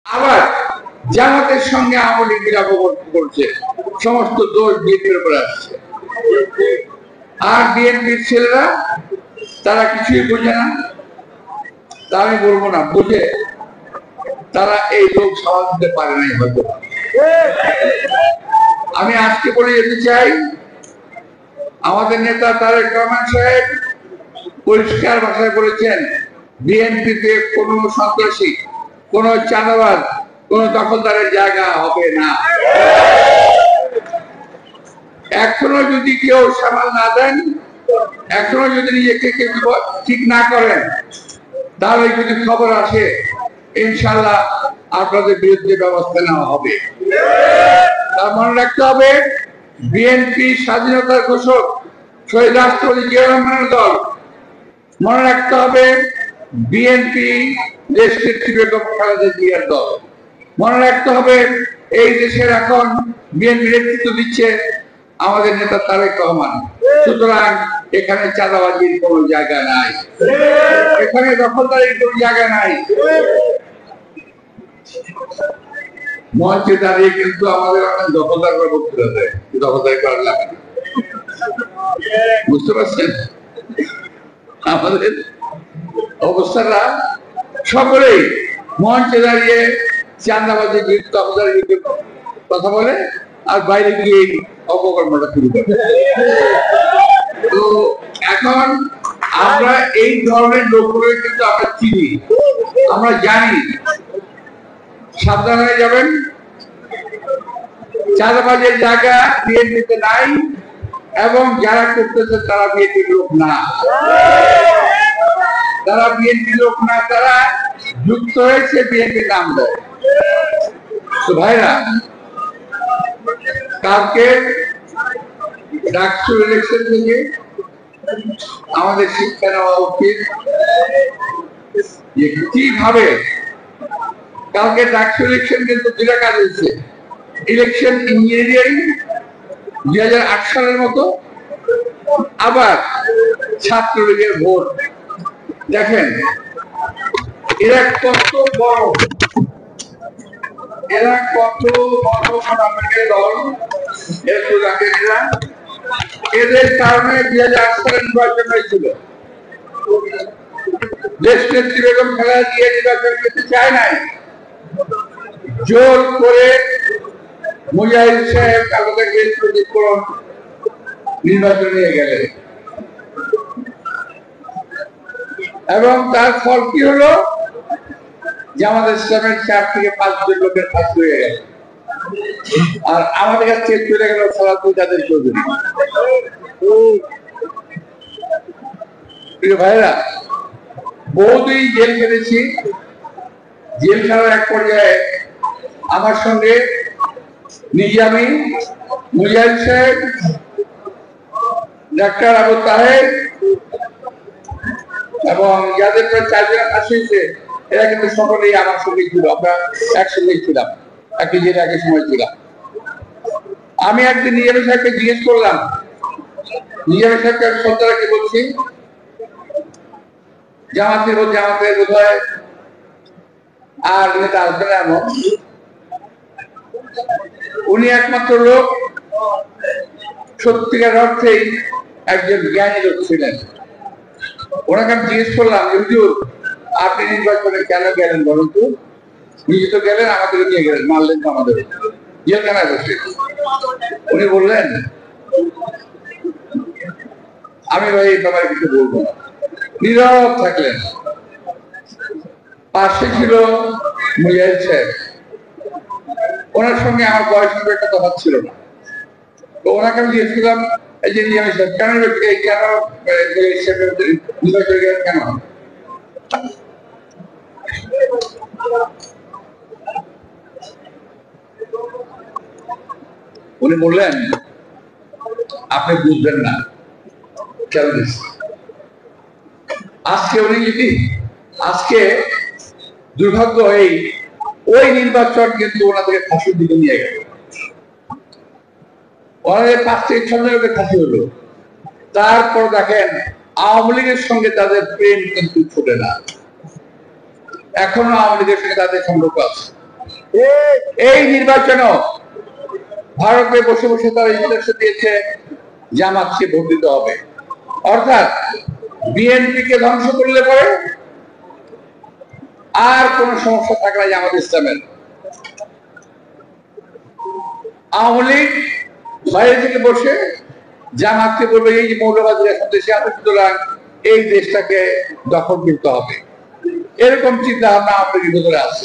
আবার জামাতের সঙ্গে আওয়ামী লীগ মিলাপত করছে, সমস্ত দোষ বিএনপির উপরে আসছে। আর বিএনপির ছেলেরা তারা কিছুই বোঝে না, তা আমি বলবো না, বুঝে তারা এই লোক সামাল দিতে পারে নাই হয়তো। আমি আজকে বলে যেতে চাই, আমাদের নেতা তারেক রহমান সাহেব পরিষ্কার ভাষায় বলেছেন, বিএনপিতে কোনো সন্ত্রাসী, কোনো চাঁদাবাজ, কোনো দখলদারের জায়গা হবে না। এখনো যদি কেউ সামাল না দেন, এখনো যদি নিজেকে ঠিক না করেন, তাহলে যদি খবর আসে ইনশাল্লাহ আপনাদের বিরুদ্ধে ব্যবস্থা নেওয়া হবে। তার মনে রাখতে হবে, বিএনপি স্বাধীনতার ঘোষক শহীদ রাষ্ট্রপতি জিয়া রহমানের দল। মনে রাখতে হবে, বিএনপি দেশনেত্রী বেগম খালেদা জিয়ার দল। মনে রাখতে হবে, এই দেশের এখন বিএনপি নেতৃত্ব দিচ্ছে আমাদের নেতা তারেক রহমান। সুতরাং এখানে চাঁদাবাজির কোন জায়গা নাই, এখানে দখলদারির কোন জায়গা নাই। মঞ্চে দাঁড়িয়ে কিন্তু আমাদের অনেক দখলদার করে বক্তৃতা দেয়, দখলদারি করার লাগে। বুঝতে পারছেন আমাদের অবস্থাটা? সকলেই মঞ্চে দাঁড়িয়ে চাঁদাবাজি, দখলদারি কথা বলে, আর বাইরে গিয়ে অপকর্মটা শুরু করে। তো এখন আমরা এই ধরনের লোকগুলো কিন্তু আমরা চিনি, আমরা জানি। সাবধান হয়ে যাবেন, চাঁদাবাজের জায়গা বিএনপিতে নাই, এবং যারা করতেছে তারা বিএনপির লোক না, তারা বিএনপির লোক না, তারা যুক্ত হয়েছে বিএনপির নাম দেয়। তো ভাইরা, কালকে ডাকসু ইলেকশন থেকে আমাদের শিক্ষা নেওয়া উচিত যে কিভাবে কালকে ডাকসু ইলেকশন কিন্তু দুটা কাজ হয়েছে। ইলেকশন ইঞ্জিনিয়ারিং 2008 সালের মতো, আবার ছাত্রলীগের ভোট। দেখেন এরা কত বড়, এরা কত বড় দল, একটু দেখেন এরা, এদের কারণে 2008 সালের নির্বাচন হয়েছিল। দেশনেত্রী বেগম খালেদা জিয়া নির্বাচন করতে চায় নাই, জোর করে মুজাহিদ সাহেব কাগজে নির্বাচন নিয়ে গেলেন, এবং তার ফল কি হলো? জামাত ইসলামের 4 থেকে 5 জন লোকের ফাঁসি হয়ে গেল, আর আমাদের কাছ থেকে চলে গেল সালাউদ্দিন কাদের চৌধুরী। প্রিয় ভাইরা, বহুদিন জেল খেটেছি। জেল খেলার এক পর্যায়ে আমার সঙ্গে নিজামী, মুজাহিদ সাহেব, ডাক্তার আবু তাহের এবং যাদের প্রায় 4 জন ফাঁসি হয়েছে, এরা কিন্তু সকলেই আমার সঙ্গে ছিল। আমরা একসঙ্গে ছিলাম, একই জেলে একই সময় ছিলাম। আমি একদিন নিজামী সাহেবকে জিজ্ঞেস করলাম, নিজামী সাহেবকে সন্তানকে বলছি, জামাতের বোধ হয় আর নেতা আসবে না এমন, উনি একমাত্র লোক সত্যিকার অর্থেই একজন জ্ঞানী লোক ছিলেন। ওনাকে আমি জিজ্ঞেস করলাম, হুজুর আপনি নির্বাচনে কেন গেলেন বলুন তো? নিজে তো গেলেন, আমাদের নিয়ে গেলেন, মারলেন তো আমাদের জেলখানায় বসে। উনি বললেন, আমি ভাই এই ব্যাপারে কিছু বলবো না। নীরব থাকলেন। পাশে ছিল মুজাহিদ সাহেব, ওনার সঙ্গে আমার বয়স একটা তফাৎ ছিল না। তো ওনাকে আমি জিজ্ঞেস করলাম, এই যে নিজামী সাহেব কেন নির্বাচন গেলেন, কেন? উনি বললেন, আপনি বুঝবেন না কেন দিচ্ছি। আজকে উনি যদি আজকে দুর্ভাগ্য ওই নির্বাচন কিন্তু ওনাদেরকে ফাঁসির দিকে নিয়ে গেল। ওনাদের 5 থেকে 6 জনের ফাঁসি হলো। তারপর দেখেন আওয়ামী লীগের সঙ্গে তাদের প্রেম কিন্তু ছোটে না, এখনো আওয়ামী লীগের সঙ্গে তাদের সম্পর্ক আছে। এই নির্বাচনও ভারতে বসে বসে তারা ইলেকশন দিয়েছে জামাতকে ভোট দিতে হবে, অর্থাৎ বিএনপি কে ধ্বংস করলে পরে আর কোন সমস্যা থাকে না জামাত ইসলামের। আওয়ামী লীগ বাইরে থেকে বসে জামাতকে বলবে এই যে মৌলবাদীরা দেশে আছে, সুতরাং এই দেশটাকে দখল করতে হবে, এরকম চিন্তা ভাবনা আওয়ামী লীগের ভিতরে আছে।